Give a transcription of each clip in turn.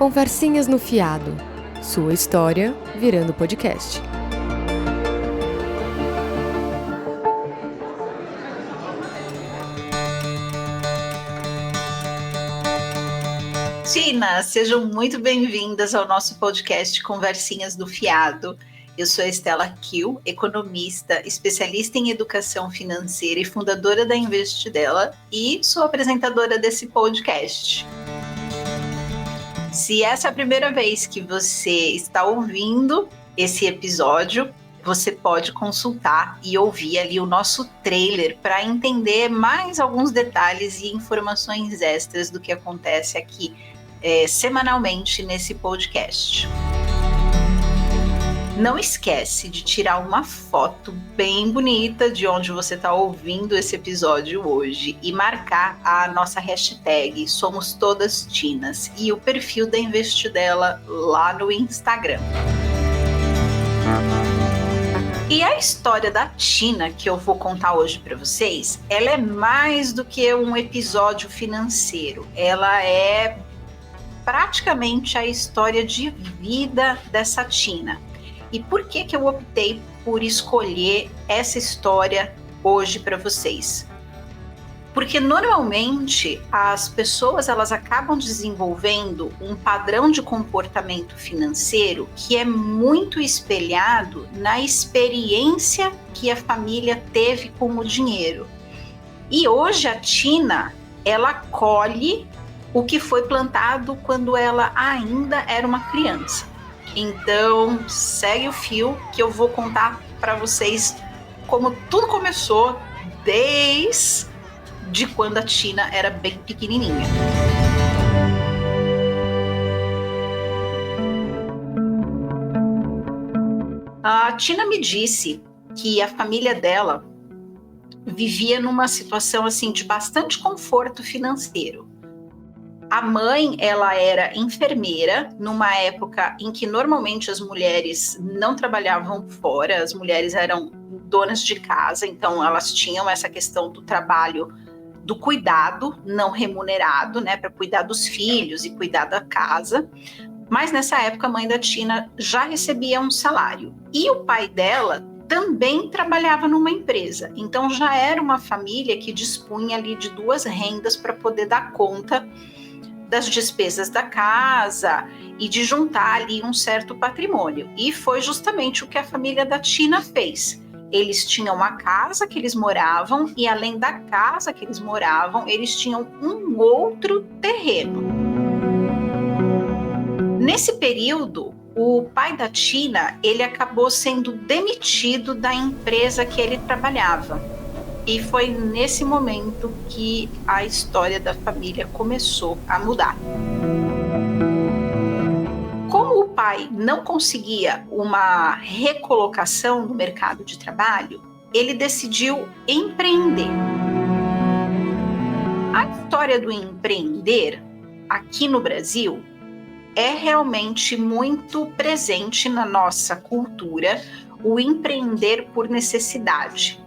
Conversinhas no Fiado. Sua história virando podcast. Tina, sejam muito bem-vindas ao nosso podcast Conversinhas do Fiado. Eu sou a Estela Kiel, economista, especialista em educação financeira e fundadora da Investidela, e sou apresentadora desse podcast. Se essa é a primeira vez que você está ouvindo esse episódio, você pode consultar e ouvir ali o nosso trailer para entender mais alguns detalhes e informações extras do que acontece aqui semanalmente nesse podcast. Não esquece de tirar uma foto bem bonita de onde você está ouvindo esse episódio hoje e marcar a nossa hashtag Somos Todas Tinas e o perfil da Investidela lá no Instagram. E a história da Tina que eu vou contar hoje para vocês, ela é mais do que um episódio financeiro. Ela é praticamente a história de vida dessa Tina. E por que eu optei por escolher essa história hoje para vocês? Porque normalmente as pessoas elas acabam desenvolvendo um padrão de comportamento financeiro que é muito espelhado na experiência que a família teve com o dinheiro. E hoje a Tina, ela colhe o que foi plantado quando ela ainda era uma criança. Então, segue o fio que eu vou contar para vocês como tudo começou desde quando a Tina era bem pequenininha. A Tina me disse que a família dela vivia numa situação assim de bastante conforto financeiro. A mãe, ela era enfermeira numa época em que normalmente as mulheres não trabalhavam fora, as mulheres eram donas de casa, então elas tinham essa questão do trabalho, do cuidado não remunerado, né, para cuidar dos filhos e cuidar da casa. Mas nessa época a mãe da Tina já recebia um salário. E o pai dela também trabalhava numa empresa, então já era uma família que dispunha ali de duas rendas para poder dar conta das despesas da casa e de juntar ali um certo patrimônio. E foi justamente o que a família da Tina fez. Eles tinham uma casa que eles moravam e além da casa que eles moravam, eles tinham um outro terreno. Nesse período, o pai da Tina, ele acabou sendo demitido da empresa que ele trabalhava. E foi nesse momento que a história da família começou a mudar. Como o pai não conseguia uma recolocação no mercado de trabalho, ele decidiu empreender. A história do empreender aqui no Brasil é realmente muito presente na nossa cultura, o empreender por necessidade.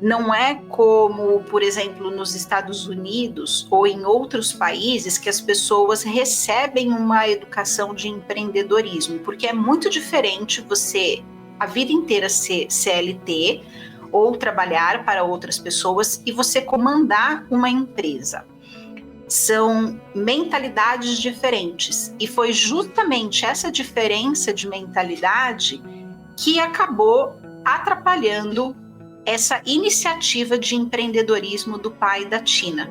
Não é como, por exemplo, nos Estados Unidos ou em outros países que as pessoas recebem uma educação de empreendedorismo, porque é muito diferente você, a vida inteira, ser CLT ou trabalhar para outras pessoas e você comandar uma empresa. São mentalidades diferentes e foi justamente essa diferença de mentalidade que acabou atrapalhando essa iniciativa de empreendedorismo do pai da Tina.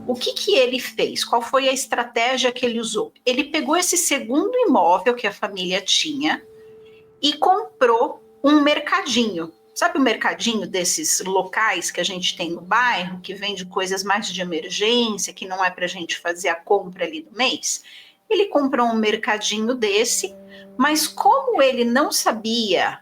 O que ele fez? Qual foi a estratégia que ele usou? Ele pegou esse segundo imóvel que a família tinha e comprou um mercadinho. Sabe o mercadinho desses locais que a gente tem no bairro, que vende coisas mais de emergência, que não é para a gente fazer a compra ali do mês? Ele comprou um mercadinho desse, mas como ele não sabia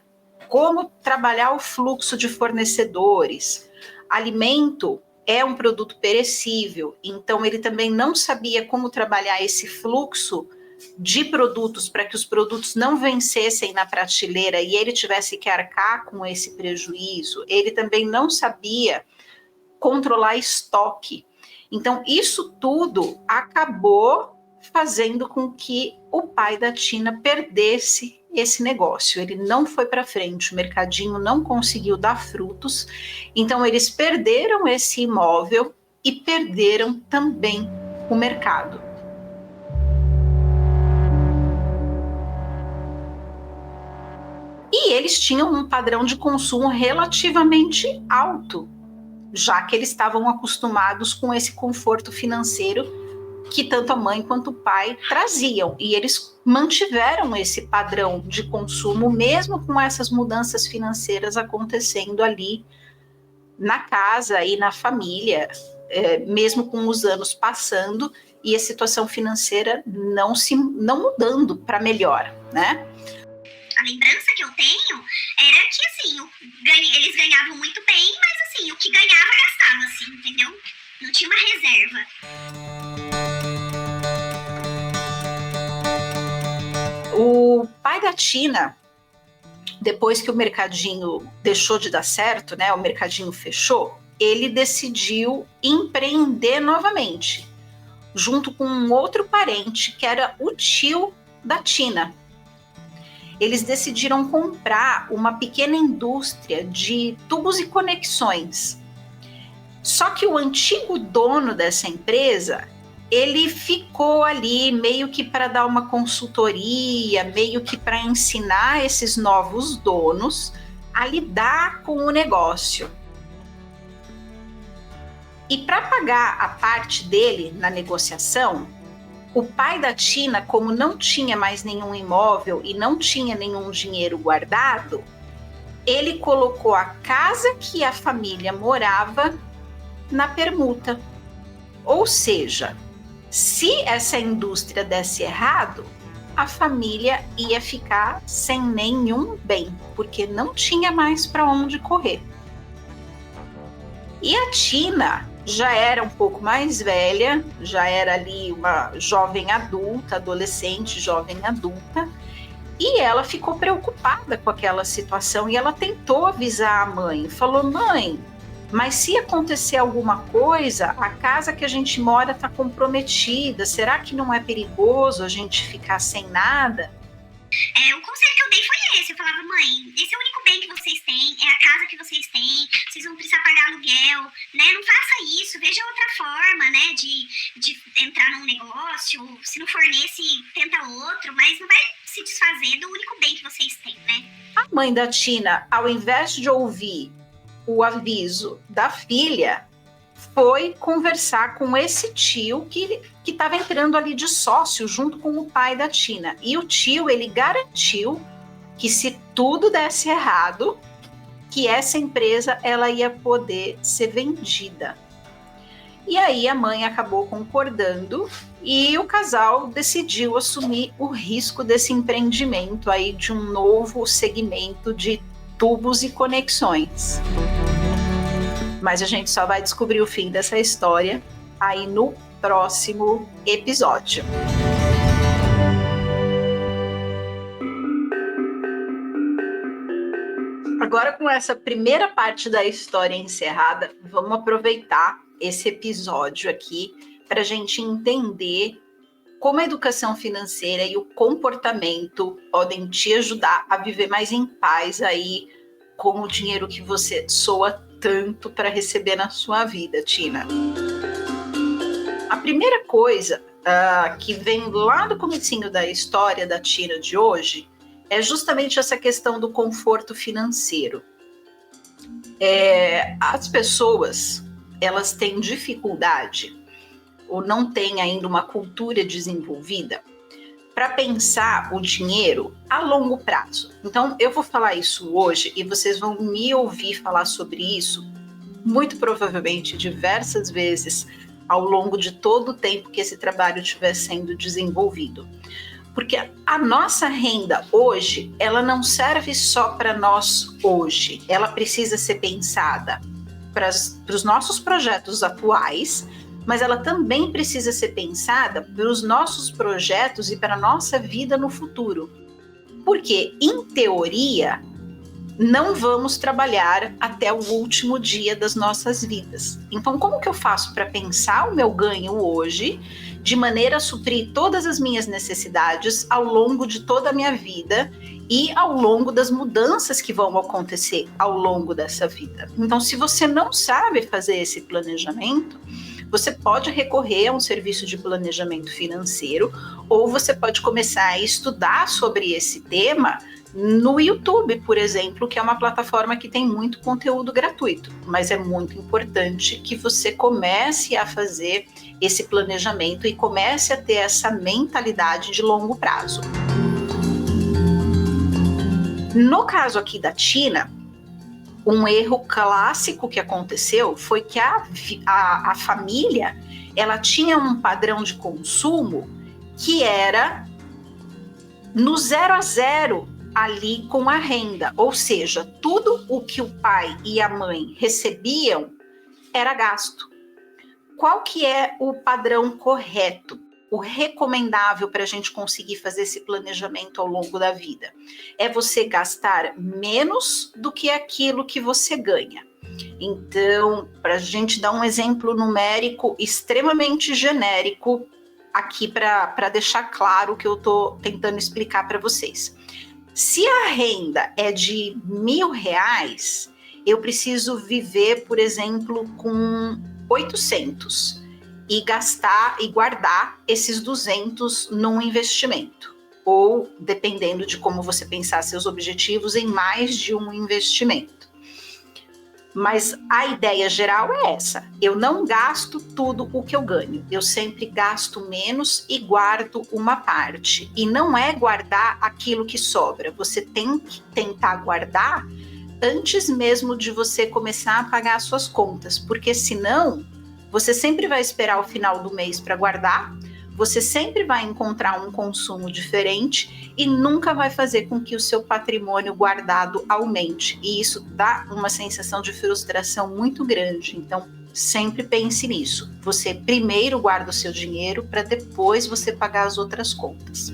como trabalhar o fluxo de fornecedores, alimento é um produto perecível, então ele também não sabia como trabalhar esse fluxo de produtos para que os produtos não vencessem na prateleira e ele tivesse que arcar com esse prejuízo. Ele também não sabia controlar estoque. Então, isso tudo acabou fazendo com que o pai da Tina perdesse esse negócio. Ele não foi para frente, o mercadinho não conseguiu dar frutos, então eles perderam esse imóvel e perderam também o mercado. E eles tinham um padrão de consumo relativamente alto, já que eles estavam acostumados com esse conforto financeiro que tanto a mãe quanto o pai traziam. E eles mantiveram esse padrão de consumo, mesmo com essas mudanças financeiras acontecendo ali na casa e na família, mesmo com os anos passando e a situação financeira não mudando para melhor, né? A lembrança que eu tenho era que, assim, eles ganhavam muito bem, mas, assim, o que ganhava, gastava, assim, entendeu? Não tinha uma reserva. O pai da Tina, depois que o mercadinho deixou de dar certo, né, o mercadinho fechou, ele decidiu empreender novamente, junto com um outro parente, que era o tio da Tina. Eles decidiram comprar uma pequena indústria de tubos e conexões. Só que o antigo dono dessa empresa, ele ficou ali meio que para dar uma consultoria, meio que para ensinar esses novos donos a lidar com o negócio. E para pagar a parte dele na negociação, o pai da Tina, como não tinha mais nenhum imóvel e não tinha nenhum dinheiro guardado, ele colocou a casa que a família morava na permuta. Ou seja, se essa indústria desse errado, a família ia ficar sem nenhum bem, porque não tinha mais para onde correr. E a Tina já era um pouco mais velha, já era ali uma jovem adulta, adolescente, jovem adulta, e ela ficou preocupada com aquela situação e ela tentou avisar a mãe, falou: mãe, mas se acontecer alguma coisa, a casa que a gente mora está comprometida, será que não é perigoso a gente ficar sem nada? O conselho que eu dei foi esse, eu falava: mãe, esse é o único bem que vocês têm, é a casa que vocês têm, vocês vão precisar pagar aluguel, né, não faça isso, veja outra forma, né, de entrar num negócio, se não for nesse, tenta outro, mas não vai se desfazer do único bem que vocês têm, né. A mãe da Tina, ao invés de ouvir o aviso da filha, foi conversar com esse tio que estava entrando ali de sócio junto com o pai da Tina. E o tio, ele garantiu que se tudo desse errado, que essa empresa ela ia poder ser vendida. E aí a mãe acabou concordando e o casal decidiu assumir o risco desse empreendimento aí de um novo segmento de tubos e conexões. Mas a gente só vai descobrir o fim dessa história aí no próximo episódio. Agora, com essa primeira parte da história encerrada, vamos aproveitar esse episódio aqui para a gente entender como a educação financeira e o comportamento podem te ajudar a viver mais em paz aí com o dinheiro que você soa tanto para receber na sua vida, Tina. A primeira coisa que vem lá do comecinho da história da Tina de hoje é justamente essa questão do conforto financeiro. As pessoas, elas têm dificuldade ou não têm ainda uma cultura desenvolvida para pensar o dinheiro a longo prazo. Então, eu vou falar isso hoje e vocês vão me ouvir falar sobre isso muito provavelmente diversas vezes ao longo de todo o tempo que esse trabalho estiver sendo desenvolvido. Porque a nossa renda hoje, ela não serve só para nós hoje. Ela precisa ser pensada para os nossos projetos atuais, mas ela também precisa ser pensada para os nossos projetos e para a nossa vida no futuro. Porque, em teoria, não vamos trabalhar até o último dia das nossas vidas. Então, como que eu faço para pensar o meu ganho hoje, de maneira a suprir todas as minhas necessidades ao longo de toda a minha vida e ao longo das mudanças que vão acontecer ao longo dessa vida? Então, se você não sabe fazer esse planejamento, você pode recorrer a um serviço de planejamento financeiro, ou você pode começar a estudar sobre esse tema no YouTube, por exemplo, que é uma plataforma que tem muito conteúdo gratuito, mas é muito importante que você comece a fazer esse planejamento e comece a ter essa mentalidade de longo prazo. No caso aqui da Tina, um erro clássico que aconteceu foi que a família, ela tinha um padrão de consumo que era no 0 a 0 ali com a renda, ou seja, tudo o que o pai e a mãe recebiam era gasto. Qual que é o padrão correto, o recomendável para a gente conseguir fazer esse planejamento ao longo da vida? É você gastar menos do que aquilo que você ganha. Então, para a gente dar um exemplo numérico extremamente genérico aqui para deixar claro o que eu estou tentando explicar para vocês. Se a renda é de R$1.000, eu preciso viver, por exemplo, com 800 e gastar e guardar esses 200 num investimento, ou, dependendo de como você pensar seus objetivos, em mais de um investimento. Mas a ideia geral é essa: eu não gasto tudo o que eu ganho, eu sempre gasto menos e guardo uma parte. E não é guardar aquilo que sobra, você tem que tentar guardar antes mesmo de você começar a pagar as suas contas, porque senão você sempre vai esperar o final do mês para guardar, você sempre vai encontrar um consumo diferente e nunca vai fazer com que o seu patrimônio guardado aumente. E isso dá uma sensação de frustração muito grande. Então, sempre pense nisso. Você primeiro guarda o seu dinheiro para depois você pagar as outras contas.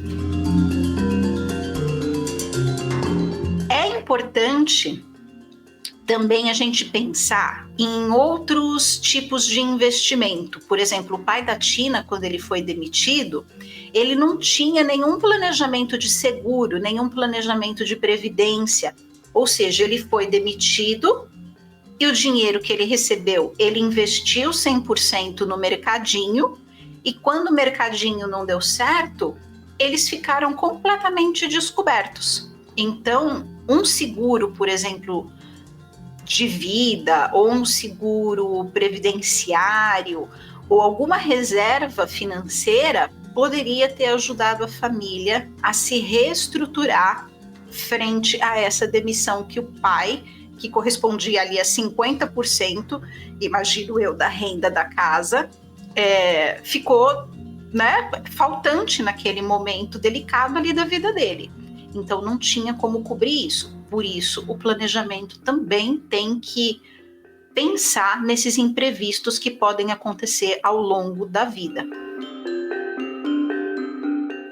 É importante também a gente pensar em outros tipos de investimento. Por exemplo, o pai da Tina, quando ele foi demitido, ele não tinha nenhum planejamento de seguro, nenhum planejamento de previdência. Ou seja, ele foi demitido e o dinheiro que ele recebeu, ele investiu 100% no mercadinho, e quando o mercadinho não deu certo, eles ficaram completamente descobertos. Então, um seguro, por exemplo, de vida, ou um seguro previdenciário, ou alguma reserva financeira, poderia ter ajudado a família a se reestruturar frente a essa demissão que o pai, que correspondia ali a 50%, imagino eu, da renda da casa, ficou, né, faltante naquele momento delicado ali da vida dele. Então não tinha como cobrir isso. Por isso, o planejamento também tem que pensar nesses imprevistos que podem acontecer ao longo da vida.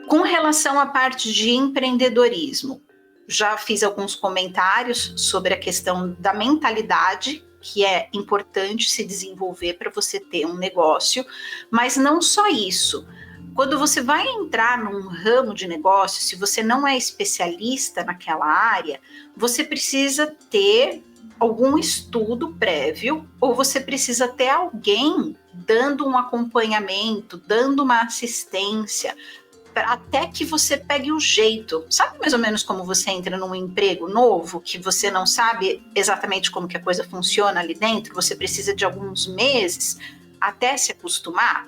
Com relação à parte de empreendedorismo, já fiz alguns comentários sobre a questão da mentalidade, que é importante se desenvolver para você ter um negócio, mas não só isso. Quando você vai entrar num ramo de negócio, se você não é especialista naquela área, você precisa ter algum estudo prévio, ou você precisa ter alguém dando um acompanhamento, dando uma assistência, até que você pegue o jeito. Sabe mais ou menos como você entra num emprego novo, que você não sabe exatamente como que a coisa funciona ali dentro? Você precisa de alguns meses até se acostumar?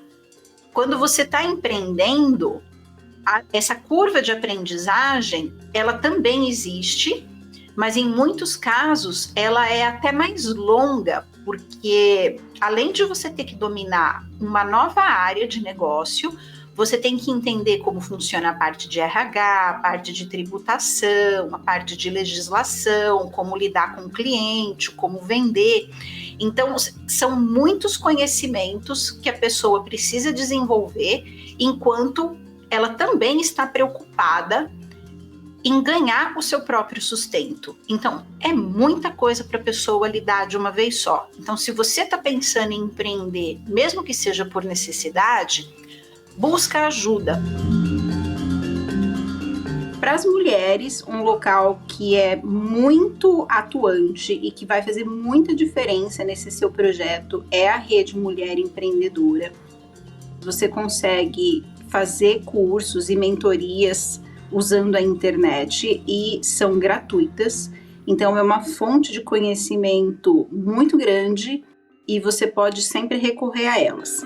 Quando você está empreendendo, essa curva de aprendizagem, ela também existe, mas em muitos casos ela é até mais longa, porque além de você ter que dominar uma nova área de negócio, você tem que entender como funciona a parte de RH, a parte de tributação, a parte de legislação, como lidar com o cliente, como vender. Então, são muitos conhecimentos que a pessoa precisa desenvolver, enquanto ela também está preocupada em ganhar o seu próprio sustento. Então, é muita coisa para a pessoa lidar de uma vez só. Então, se você está pensando em empreender, mesmo que seja por necessidade, busca ajuda. Para as mulheres, um local que é muito atuante e que vai fazer muita diferença nesse seu projeto é a Rede Mulher Empreendedora. Você consegue fazer cursos e mentorias usando a internet e são gratuitas. Então, é uma fonte de conhecimento muito grande e você pode sempre recorrer a elas.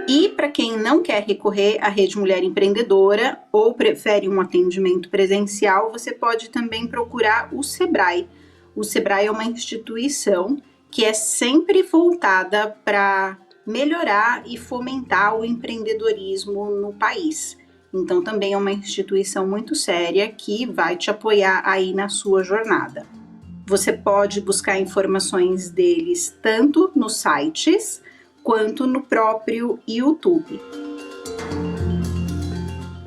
E para quem não quer recorrer à Rede Mulher Empreendedora ou prefere um atendimento presencial, você pode também procurar o Sebrae. O Sebrae é uma instituição que é sempre voltada para melhorar e fomentar o empreendedorismo no país. Então, também é uma instituição muito séria que vai te apoiar aí na sua jornada. Você pode buscar informações deles tanto nos sites quanto no próprio YouTube.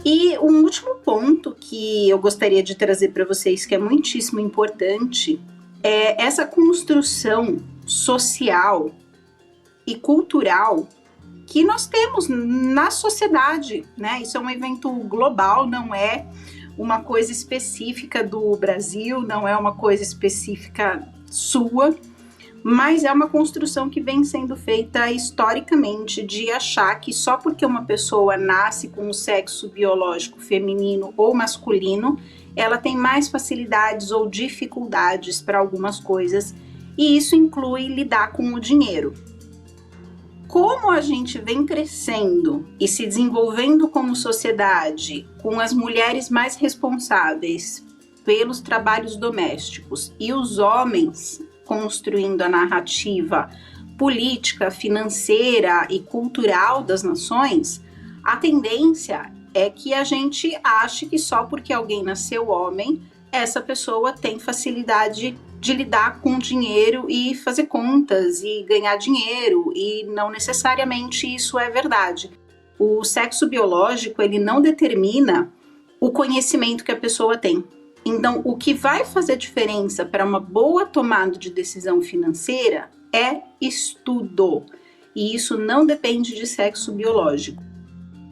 E um último ponto que eu gostaria de trazer para vocês, que é muitíssimo importante, é essa construção social e cultural que nós temos na sociedade, né? Isso é um evento global, não é uma coisa específica do Brasil, não é uma coisa específica sua, mas é uma construção que vem sendo feita historicamente de achar que só porque uma pessoa nasce com um sexo biológico feminino ou masculino, ela tem mais facilidades ou dificuldades para algumas coisas, e isso inclui lidar com o dinheiro. Como a gente vem crescendo e se desenvolvendo como sociedade, com as mulheres mais responsáveis pelos trabalhos domésticos e os homens construindo a narrativa política, financeira e cultural das nações, a tendência é que a gente ache que só porque alguém nasceu homem, essa pessoa tem facilidade de lidar com dinheiro e fazer contas e ganhar dinheiro, e não necessariamente isso é verdade. O sexo biológico, ele não determina o conhecimento que a pessoa tem. Então, o que vai fazer diferença para uma boa tomada de decisão financeira é estudo, e isso não depende de sexo biológico.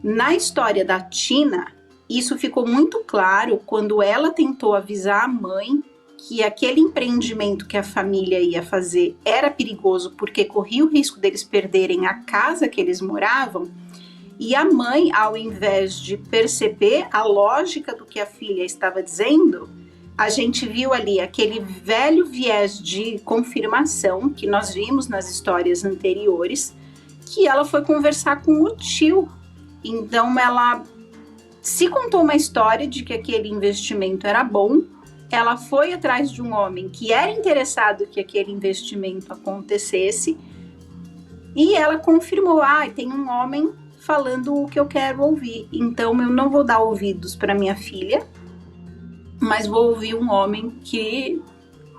Na história da Tina, isso ficou muito claro quando ela tentou avisar a mãe que aquele empreendimento que a família ia fazer era perigoso porque corria o risco deles perderem a casa que eles moravam, e a mãe, ao invés de perceber a lógica do que a filha estava dizendo, a gente viu ali aquele velho viés de confirmação que nós vimos nas histórias anteriores, que ela foi conversar com o tio. Então ela se contou uma história de que aquele investimento era bom, ela foi atrás de um homem que era interessado que aquele investimento acontecesse, e ela confirmou, tem um homem falando o que eu quero ouvir, então eu não vou dar ouvidos para minha filha, mas vou ouvir um homem que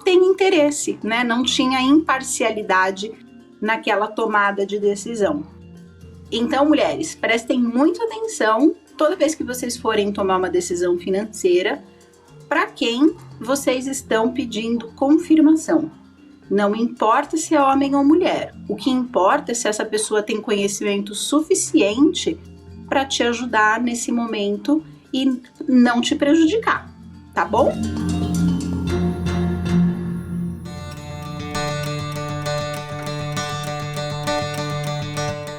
tem interesse, né? Não tinha imparcialidade naquela tomada de decisão. Então, mulheres, prestem muita atenção toda vez que vocês forem tomar uma decisão financeira, para quem vocês estão pedindo confirmação. Não importa se é homem ou mulher, o que importa é se essa pessoa tem conhecimento suficiente para te ajudar nesse momento e não te prejudicar, tá bom?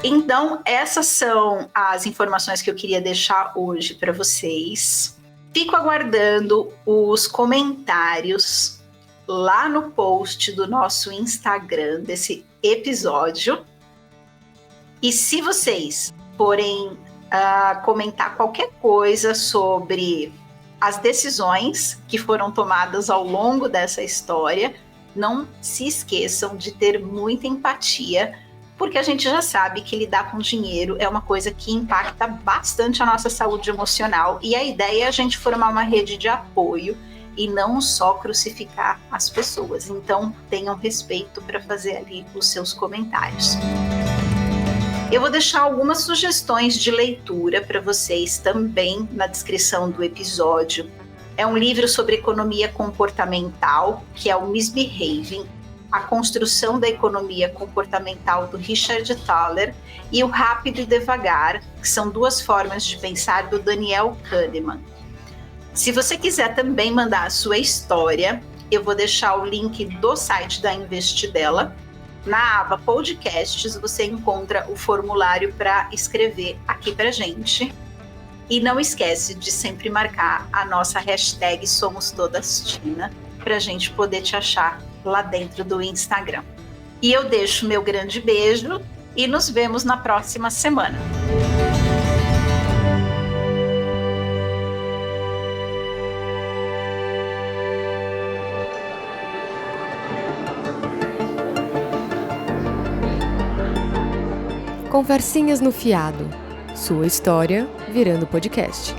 Então, essas são as informações que eu queria deixar hoje para vocês. Fico aguardando os comentários lá no post do nosso Instagram desse episódio. E se vocês forem comentar qualquer coisa sobre as decisões que foram tomadas ao longo dessa história, não se esqueçam de ter muita empatia porque a gente já sabe que lidar com dinheiro é uma coisa que impacta bastante a nossa saúde emocional, e a ideia é a gente formar uma rede de apoio e não só crucificar as pessoas. Então, tenham respeito para fazer ali os seus comentários. Eu vou deixar algumas sugestões de leitura para vocês também na descrição do episódio. É um livro sobre economia comportamental, que é o Misbehaving, A Construção da Economia Comportamental, do Richard Thaler, e o Rápido e Devagar, que são duas formas de pensar, do Daniel Kahneman. Se você quiser também mandar a sua história, eu vou deixar o link do site da Investidela. Na aba Podcasts, você encontra o formulário para escrever aqui para gente. E não esquece de sempre marcar a nossa hashtag SomosTodasTina para a gente poder te achar lá dentro do Instagram. E eu deixo meu grande beijo e nos vemos na próxima semana. Conversinhas no Fiado. Sua história virando podcast.